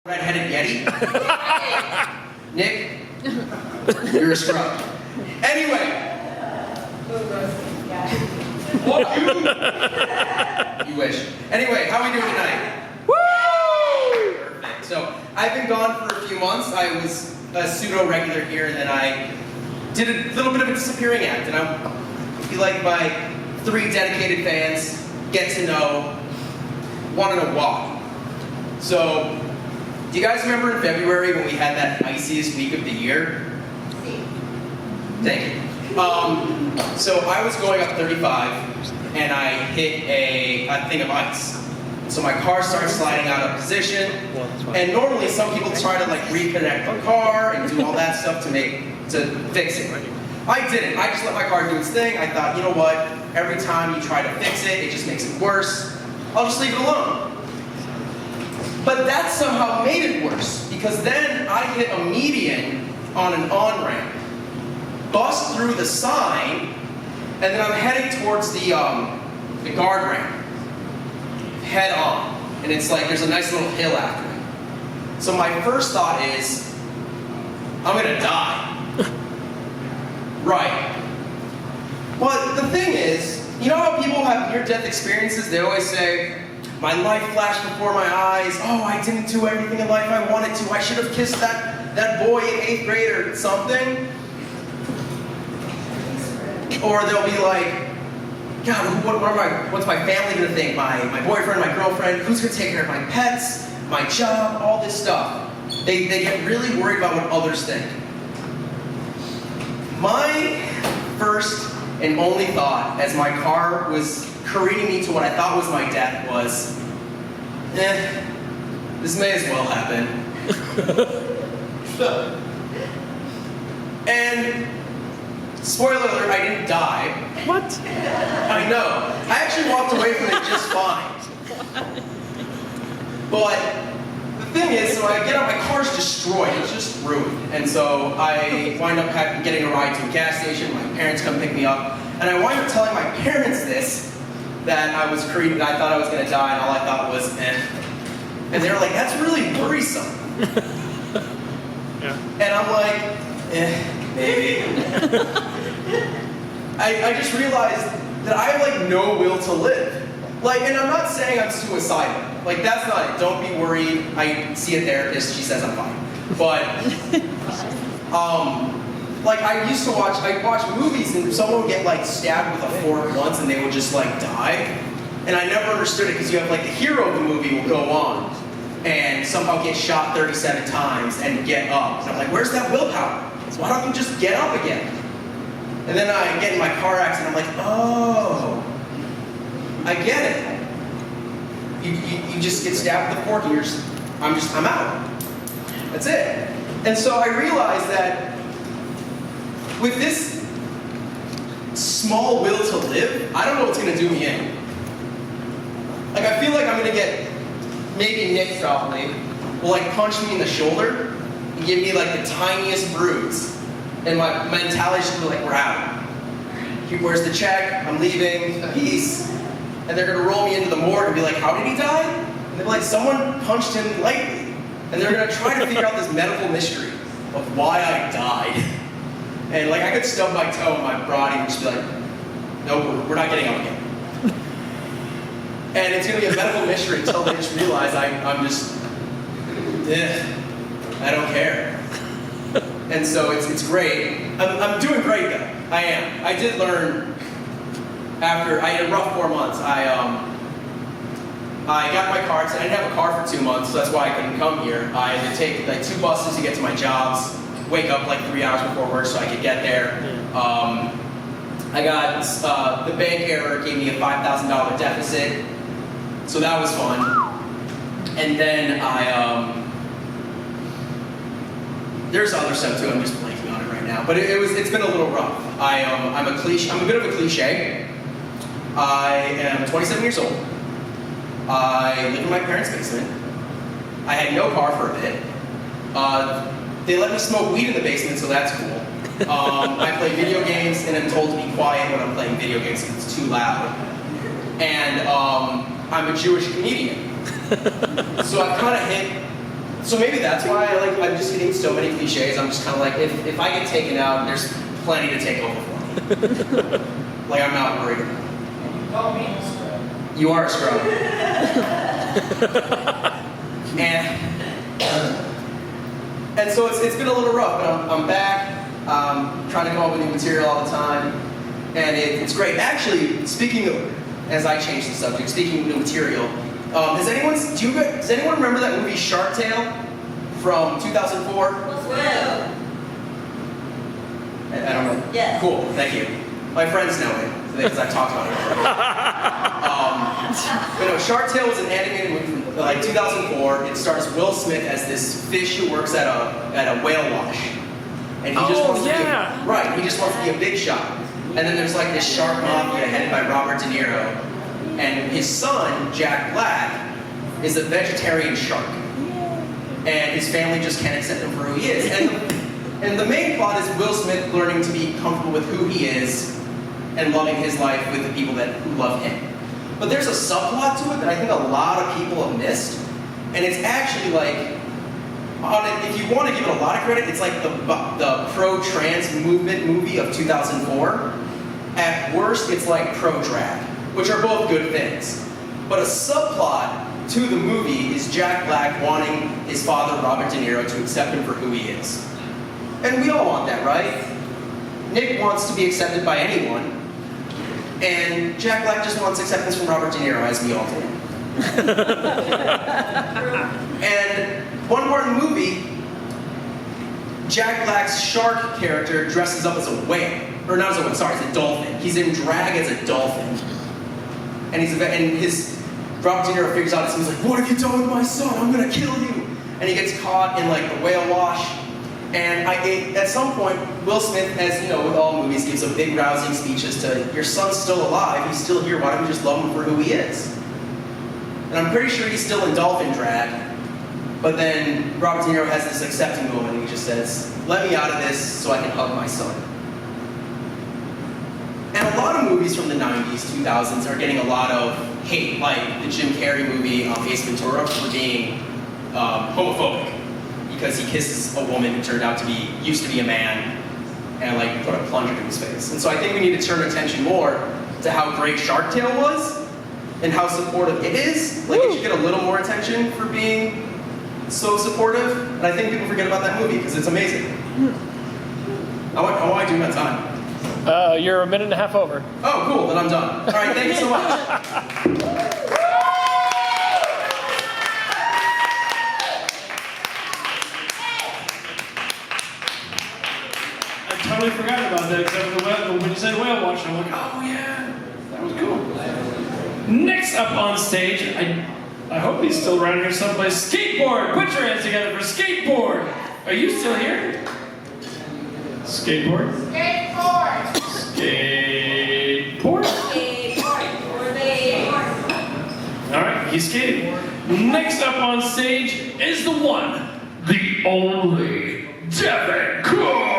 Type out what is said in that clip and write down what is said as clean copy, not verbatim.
Red-headed Yeti? Nick? You're a scrub. Anyway. You wish. Anyway, how are we doing tonight? Woo! Perfect. So, I've been gone for a few months. I was a pseudo-regular here, and then I did a little bit of a disappearing act, and I feel like my 3 dedicated fans get to know, want to know why. So, do you guys remember in February when we had that iciest week of the year? Thank you. So I was going up 35 and I hit a thing of ice. So my car starts sliding out of position, and normally some people try to like reconnect the car and do all that stuff to fix it. I didn't. I just let my car do its thing. I thought, you know what? Every time you try to fix it, it just makes it worse. I'll just leave it alone. But that somehow made it worse, because then I hit a median on an on-ramp, bust through the sign, and then I'm heading towards the guard ramp, head on. And it's like, there's a nice little hill after it. So my first thought is, I'm gonna die. Right. But the thing is, you know how people have near-death experiences? They always say, my life flashed before my eyes. Oh, I didn't do everything in life I wanted to. I should have kissed that boy in 8th grade or something. Or they'll be like, God, what's my family gonna think? My boyfriend, my girlfriend, who's gonna take care of my pets, my job, all this stuff. They get really worried about what others think. My first and only thought as my car was careening me to what I thought was my death was, this may as well happen. And, spoiler alert, I didn't die. What? I know. I actually walked away from it just fine. But the thing is, so I get out, my car's destroyed, it's just ruined. And so I wind up getting a ride to a gas station, my parents come pick me up, and I wind up telling my parents this, that I was careened, I thought I was gonna die, and all I thought was, And they were like, that's really worrisome. Yeah. And I'm like, maybe. I just realized that I have like no will to live. Like, and I'm not saying I'm suicidal. Like, that's not it. Don't be worried. I see a therapist, she says I'm fine. But, like I used to I'd watch movies and someone would get like stabbed with a fork once and they would just like die. And I never understood it, because you have like the hero of the movie will go on and somehow get shot 37 times and get up. And I'm like, where's that willpower? So why don't you just get up again? And then I get in my car accident, I'm like, oh, I get it. You just get stabbed with a fork and I'm out. That's it. And so I realized that with this small will to live, I don't know what's gonna do me in. Like, I feel like I'm gonna get, maybe Nick probably, will like punch me in the shoulder and give me like the tiniest bruise. And my mentality is just like, we're out. Where's the check? I'm leaving, peace. And they're gonna roll me into the morgue and be like, how did he die? And they're like, someone punched him lightly. And they're gonna try to figure out this medical mystery of why I died. And like, I could stub my toe and my body would just be like, no, we're not getting up again. And it's gonna be a medical mystery until they just realize I'm just, I don't care. And so it's great. I'm doing great though. I am. I did learn after, I had a rough 4 months. I got my car, I didn't have a car for 2 months, so that's why I couldn't come here. I had to take like 2 buses to get to my jobs, wake up like 3 hours before work so I could get there. I got, the bank error gave me a $5,000 deficit, so that was fun. And then there's other stuff too, I'm just blanking on it right now, but it's been a little rough. I'm a bit of a cliche. I am 27 years old. I live in my parents' basement. I had no car for a bit. They let me smoke weed in the basement, so that's cool. I play video games, and I'm told to be quiet when I'm playing video games because it's too loud. And I'm a Jewish comedian. So I've kind of hit So maybe that's why I'm just hitting so many cliches. I'm just kind of like, if I get taken out, there's plenty to take over for me. Like, I'm not worried about it. Call me a scrub. You are a scrub. and so it's been a little rough, but I'm back, trying to come up with new material all the time, and it's great. Actually, speaking of, as I change the subject, speaking of new material, does anyone remember that movie Shark Tale from 2004? Yeah. I don't know. Yes. Cool, thank you. My friends know it, because I've talked about it already. But no, Shark Tale was an animated movie from like 2004. It stars Will Smith as this fish who works at a whale wash. And he just wants to be he just wants to be a big shot. And then there's like this shark mafia headed by Robert De Niro. And his son, Jack Black, is a vegetarian shark. And his family just can't accept him for who he is. And the main plot is Will Smith learning to be comfortable with who he is and loving his life with the people who love him. But there's a subplot to it that I think a lot of people have missed. And it's actually like, if you want to give it a lot of credit, it's like the pro-trans movement movie of 2004. At worst, it's like pro-drag, which are both good things. But a subplot to the movie is Jack Black wanting his father, Robert De Niro, to accept him for who he is. And we all want that, right? Nick wants to be accepted by anyone. And Jack Black just wants acceptance from Robert De Niro, as we all do. And one part of the movie, Jack Black's shark character dresses up as a whale. Or not as a whale, sorry, as a dolphin. He's in drag as a dolphin. And Robert De Niro figures out, he's like, what have you done with my son? I'm gonna kill you. And he gets caught in like the whale wash. And at some point, Will Smith, as you know, with all movies, gives a big rousing speech as to, your son's still alive, he's still here, why don't you just love him for who he is? And I'm pretty sure he's still in dolphin drag, but then Robert De Niro has this accepting moment and he just says, let me out of this so I can hug my son. And a lot of movies from the 90s, 2000s are getting a lot of hate, like the Jim Carrey movie, Ace Ventura, for being homophobic. Because he kisses a woman who used to be a man, and like put a plunger to his face. And so I think we need to turn attention more to how great Shark Tale was, and how supportive it is. Like it should get a little more attention for being so supportive. And I think people forget about that movie because it's amazing. How am I doing on time? You're a minute and a half over. Oh, cool, then I'm done. All right, thank you so much. I totally forgot about that, except when you said whale watch, I'm like, oh yeah, that was cool. Next up on stage, I hope he's still around here someplace. Skateboard! Put your hands together for Skateboard! Are you still here? Skateboard? Skateboard. Skateboard? Skateboard. Alright, he's skating. Next up on stage is the one, the only, Devin Cook!